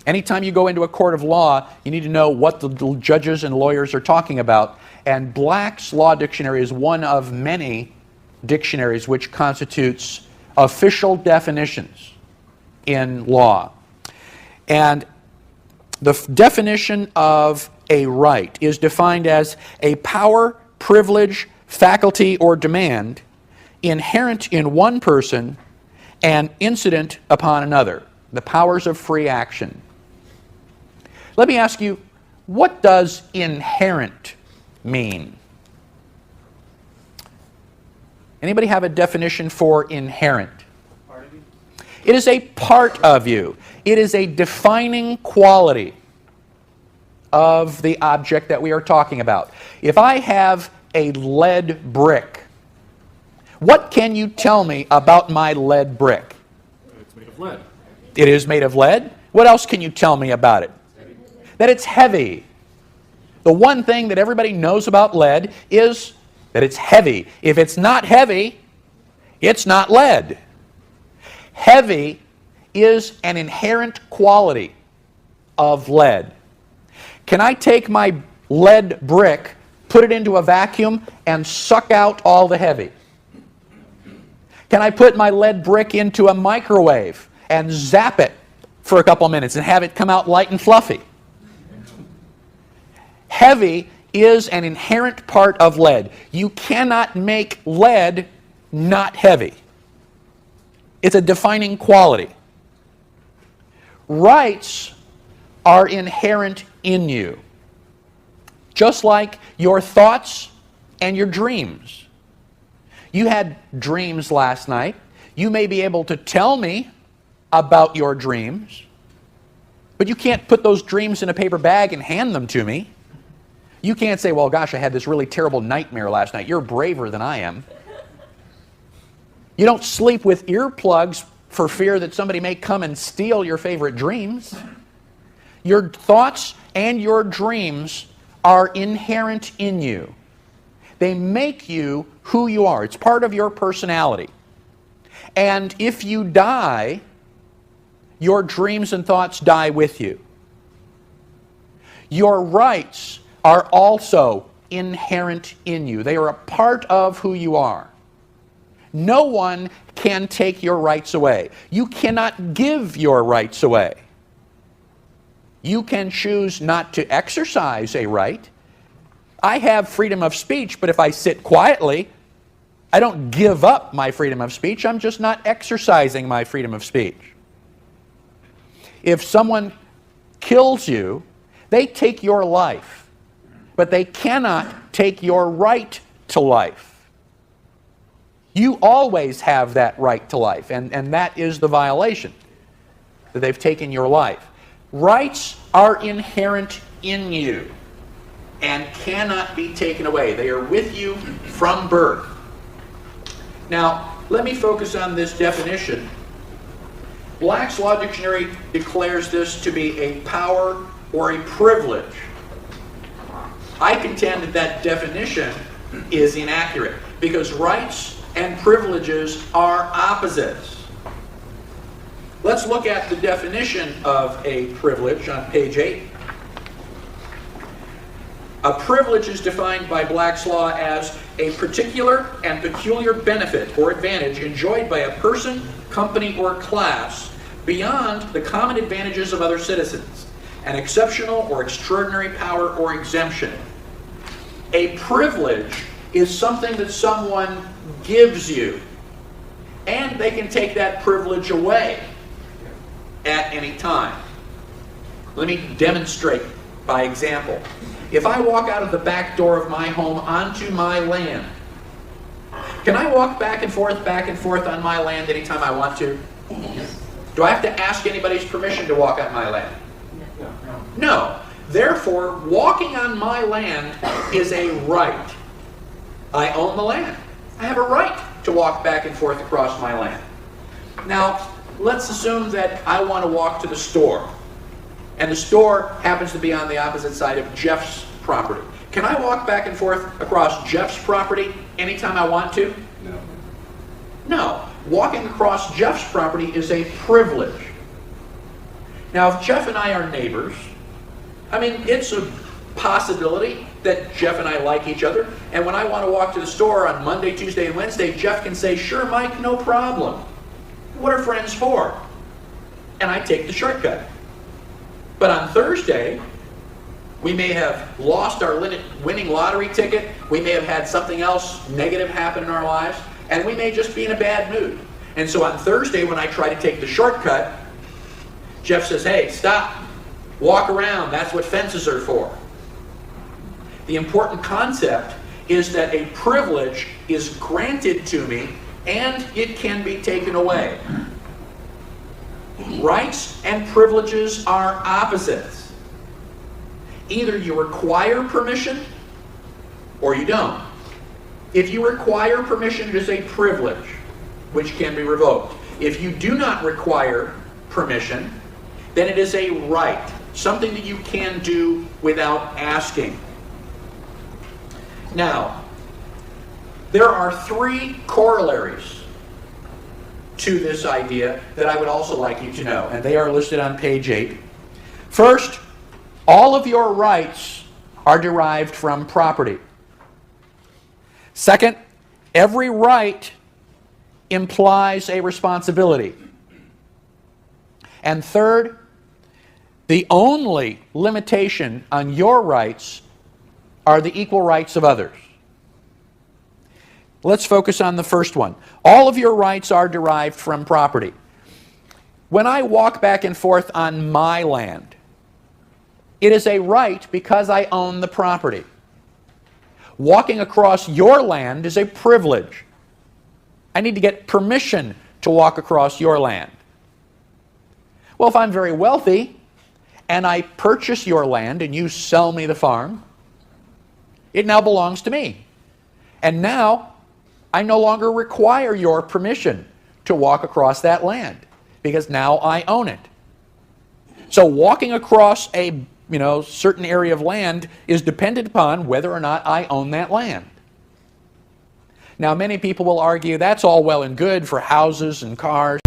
Anytime you go into a court of law, you need to know what the judges and lawyers are talking about. And Black's Law Dictionary is one of many dictionaries which constitutes official definitions in law. And the definition of a right is defined as a power, privilege, faculty, or demand inherent in one person and incident upon another. The powers of free action. Let me ask you, what does inherent mean? Anybody have a definition for inherent? Part of you? It is a part of you. It is a defining quality of the object that we are talking about. If I have a lead brick, what can you tell me about my lead brick? It's made of lead. It is made of lead. What else can you tell me about it? That it's heavy. The one thing that everybody knows about lead is that it's heavy. If it's not heavy, it's not lead. Heavy is an inherent quality of lead. Can I take my lead brick, put it into a vacuum, and suck out all the heavy? Can I put my lead brick into a microwave and zap it for a couple minutes and have it come out light and fluffy? Heavy is an inherent part of lead. You cannot make lead not heavy. It's a defining quality. Rights are inherent in you, just like your thoughts and your dreams. You had dreams last night. You may be able to tell me about your dreams, but you can't put those dreams in a paper bag and hand them to me. You can't say, well, gosh, I had this really terrible nightmare last night. You're braver than I am. You don't sleep with earplugs for fear that somebody may come and steal your favorite dreams. Your thoughts and your dreams are inherent in you. They make you who you are. It's part of your personality. And if you die, your dreams and thoughts die with you. Your rights are also inherent in you. They are a part of who you are. No one can take your rights away. You cannot give your rights away. You can choose not to exercise a right. I have freedom of speech, but if I sit quietly, I don't give up my freedom of speech. I'm just not exercising my freedom of speech. If someone kills you, they take your life, but they cannot take your right to life. You always have that right to life, and that is the violation, that they've taken your life. Rights are inherent in you and cannot be taken away. They are with you from birth. Now, let me focus on this definition. Black's Law Dictionary declares this to be a power or a privilege. I contend that that definition is inaccurate because rights and privileges are opposites. Let's look at the definition of a privilege on page 8. A privilege is defined by Black's Law as a particular and peculiar benefit or advantage enjoyed by a person, company, or class beyond the common advantages of other citizens, an exceptional or extraordinary power or exemption. A privilege is something that someone gives you, and they can take that privilege away at any time. Let me demonstrate by example. If I walk out of the back door of my home onto my land, can I walk back and forth on my land anytime I want to? Yes. Do I have to ask anybody's permission to walk on my land? No. Therefore, walking on my land is a right. I own the land. I have a right to walk back and forth across my land. Now, let's assume that I want to walk to the store, and the store happens to be on the opposite side of Jeff's property. Can I walk back and forth across Jeff's property anytime I want to? No. No. Walking across Jeff's property is a privilege. Now, if Jeff and I are neighbors, I mean, it's a possibility that Jeff and I like each other, and when I want to walk to the store on Monday, Tuesday, and Wednesday, Jeff can say, "Sure, Mike, no problem. What are friends for?" And I take the shortcut. But on Thursday, we may have lost our winning lottery ticket, we may have had something else negative happen in our lives, and we may just be in a bad mood. And so on Thursday, when I try to take the shortcut, Jeff says, "Hey, stop. Walk around. That's what fences are for." The important concept is that a privilege is granted to me and it can be taken away. Rights and privileges are opposites. Either you require permission or you don't. If you require permission, it is a privilege which can be revoked. If you do not require permission, then it is a right, something that you can do without asking. Now, there are three corollaries to this idea that I would also like you to know, and they are listed on page 8. First, all of your rights are derived from property. Second, every right implies a responsibility. And third, the only limitation on your rights are the equal rights of others. Let's focus on the first one. All of your rights are derived from property. When I walk back and forth on my land, it is a right because I own the property. Walking across your land is a privilege. I need to get permission to walk across your land. Well, if I'm very wealthy and I purchase your land and you sell me the farm, it now belongs to me. And now I no longer require your permission to walk across that land because now I own it. So walking across a certain area of land is dependent upon whether or not I own that land. Now, many people will argue that's all well and good for houses and cars.